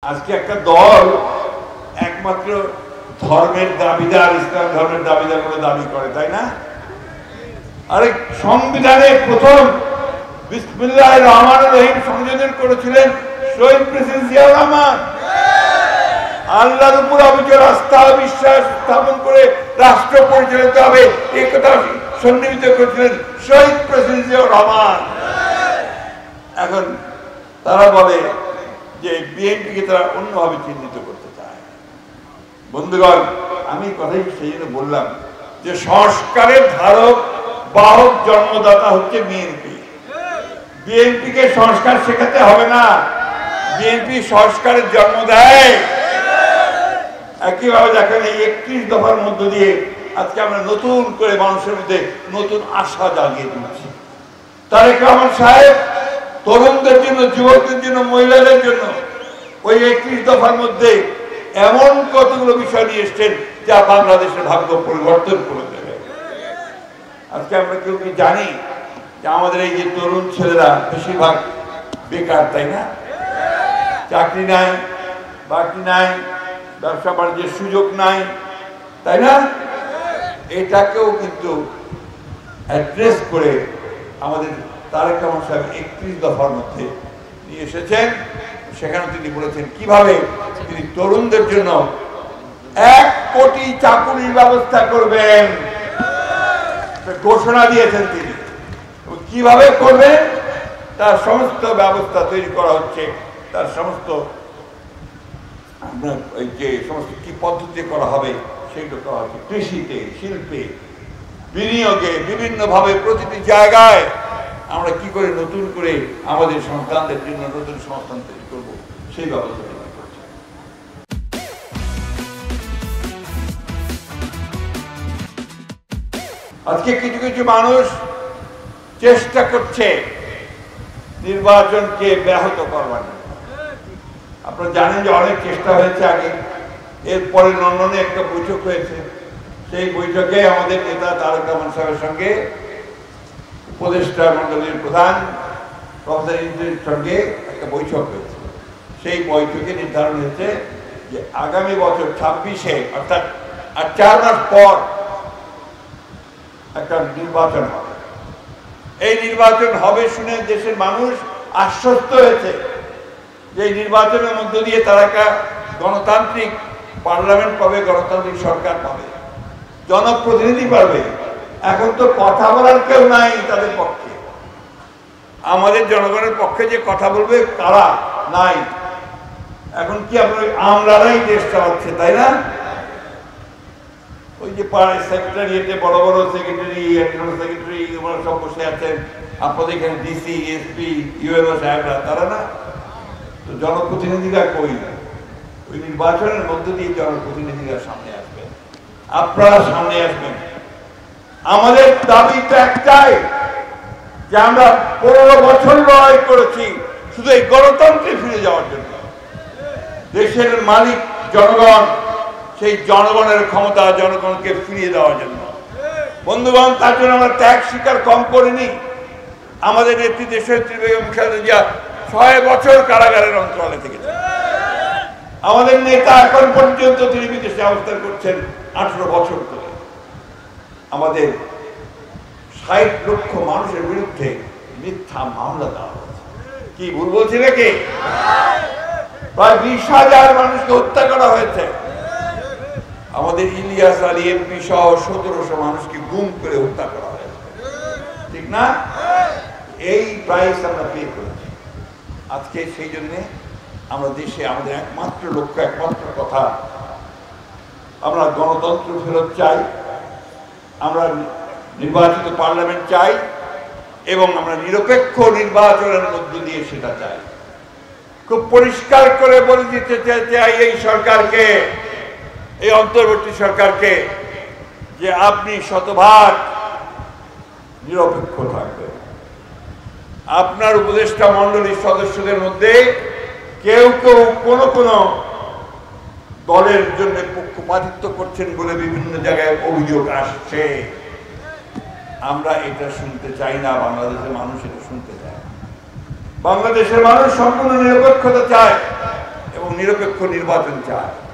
আজকে একটা দল একমাত্র ধর্মের দাবিদার, ইসলাম ধর্মের দাবিদার বলে দাবি করে, তাই না? আরে সংবিধানে প্রথম বিসমিল্লাহির রহমানির রহিম সংযোজন করেছিলেন শহীদ প্রেসিডেন্ট জিয়াউর রহমান। আল্লাহর উপর অবিচল আস্থা বিশ্বাস স্থাপন করে রাষ্ট্র পরিচালিত হবে এই কথা সন্নিহিত করেছিলেন শহীদ প্রেসিডেন্ট জিয়াউর রহমান। এখন তারা বলে যে বিএনপিকে তারা অন্যভাবে চিহ্নিত করতে চায়। বন্ধুগণ, আমি কথাই সেই জন্য বললাম যে সংস্কারের ধারক বাহক জন্মদাতা হচ্ছে বিএনপি। বিএনপিকে সংস্কার শেখাতে হবে না, বিএনপি সংস্কারের জন্ম দেয়। একইভাবে দেখেন এই 31 দফার মধ্য দিয়ে আজকে আমরা নতুন করে মানুষের মধ্যে নতুন আশা জাগিয়ে তুলছি। তারেক রহমান সাহেব তরুণদের জন্য, যুবকদের জন্য, মহিলাদের জন্য ওই 31 দফার মধ্যে এমন কতগুলো বিষয় নিয়ে এসছেন যা বাংলাদেশের ভাগ্য পরিবর্তন করে দেবে। আজকে আমরা কেউ কি জানি যে আমাদের এই যে তরুণ ছেলেরা বেশিরভাগ বেকার, তাই না? চাকরি নাই, বাকি নাই, ব্যবসা বাণিজ্যের সুযোগ নাই, তাই না? এটাকেও কিন্তু অ্যাড্রেস করে আমাদের তারেক রহমান সাহেব 31 দফার মধ্যে নিয়ে এসেছেন। সেখানে তিনি বলেছেন কিভাবে তিনি তরুণদের জন্য 1 কোটি চাকুরির ব্যবস্থা করবেন, ঘোষণা দিয়েছেন তিনি। কিভাবে করবেন তার সমস্ত ব্যবস্থা তৈরি করা হচ্ছে, তার সমস্ত যে সমস্ত কি পদ্ধতি করা হবে সেগুলো করা হচ্ছে। কৃষিতে, শিল্পে, বিনিয়োগে, বিভিন্নভাবে প্রতিটি জায়গায় আমরা কি করে নতুন করে আমাদের সন্তানদের জন্য নতুন সংস্থান তৈরি করবো সেই ব্যবস্থা তৈরি করছে। আজকে কিছু কিছু মানুষ চেষ্টা করছে নির্বাচনকে ব্যাহত করবার জন্য। আপনারা জানেন যে অনেক চেষ্টা হয়েছে আগে, এরপরে লন্ডনে একটা বৈঠক হয়েছে। সেই বৈঠকে আমাদের নেতা তারেক রহমান সাহেবের সঙ্গে উপদেষ্টা মন্ডলীর প্রধান প্রফেসর ইউনূসের সঙ্গে একটা বৈঠক হয়েছে। সেই বৈঠকে নির্ধারণ হয়েছে যে আগামী বছর 26-এ অর্থাৎ আর 4 মাস পর একটা নির্বাচন হবে। এই নির্বাচন হবে শুনে দেশের মানুষ আশ্বস্ত হয়েছে যে এই নির্বাচনের মধ্য দিয়ে তারা একটা গণতান্ত্রিক পার্লামেন্ট পাবে, গণতান্ত্রিক সরকার পাবে, জনপ্রতিনিধি পাবে। এখন তো কথা বলার কেউ নাই তাদের পক্ষে, আমাদের জনগণের পক্ষে যে কথা বলবে তারা নাই। এখন কি আমরাই দেশ চালাচ্ছে, তাই না? ওই যে পাড়ায় সেক্রেটারিয়েটে বড় বড় সেক্রেটারি, অ্যাডিশনাল সেক্রেটারি ওরা সব বসে আছেন, আপনাদের এখানে ডিসি, এসপি, ইউএনও সাহেবরা, তারা না? তো জনপ্রতিনিধিরা কই? ওই নির্বাচনের মধ্য দিয়ে জনপ্রতিনিধিরা সামনে আসবেন, আপনারা সামনে আসবেন। আমাদের দাবি তো একটাই যে আমরা 15 বছর লড়াই করেছি শুধু এই গণতন্ত্রে ফিরে যাওয়ার জন্য। দেশের মালিক জনগণ, সেই জনগণের ক্ষমতা জনগণকে ফিরিয়ে দেওয়ার জন্য। বন্ধুগণ, তার জন্য আমরা ত্যাগ স্বীকার কম করিনি। আমাদের নেত্রী দেশনেত্রী বেগম খালেদা জিয়া 6 বছর কারাগারের অন্তরালে থেকেছেন। আমাদের নেতা এখন পর্যন্ত তিনি বিদেশে অবস্থান করছেন 18 বছর ধরে। আমাদের 60 লক্ষ মানুষের বিরুদ্ধে মিথ্যা মামলা দেওয়া হয়েছে। কি ভুল বলছি নাকি? প্রায় 20,000 মানুষকে হত্যা করা হয়েছে। আমাদের ইলিয়াস আলী এমপি সহ 1700 মানুষকে গুম করে হত্যা করা হয়েছে, ঠিক না? এই প্রাইস আমরা পে করেছি। আজকে সেই জন্য আমরা দেশে আমাদের একমাত্র লক্ষ্য, একমাত্র কথা, আমরা গণতন্ত্র ফেরত চাই, আমরা নির্বাচিত পার্লামেন্ট চাই এবং আমরা নিরপেক্ষ নির্বাচনের মধ্য দিয়ে সেটা চাই। খুব পরিষ্কার করে বলে দিতে চাই এই সরকারকে, এই অন্তর্বর্তী সরকারকে, যে আপনি শতভাগ নিরপেক্ষ থাকবেন। আপনার উপদেষ্টা মণ্ডলীর সদস্যদের মধ্যে কেউ কেউ কোনো দলের জন্য পক্ষপাতিত্ব করছেন বলে বিভিন্ন জায়গায় অভিযোগ আসছে। আমরা এটা শুনতে চাই না, বাংলাদেশের মানুষ এটা শুনতে চায়। বাংলাদেশের মানুষ সম্পূর্ণ নিরপেক্ষতা চায় এবং নিরপেক্ষ নির্বাচন চায়।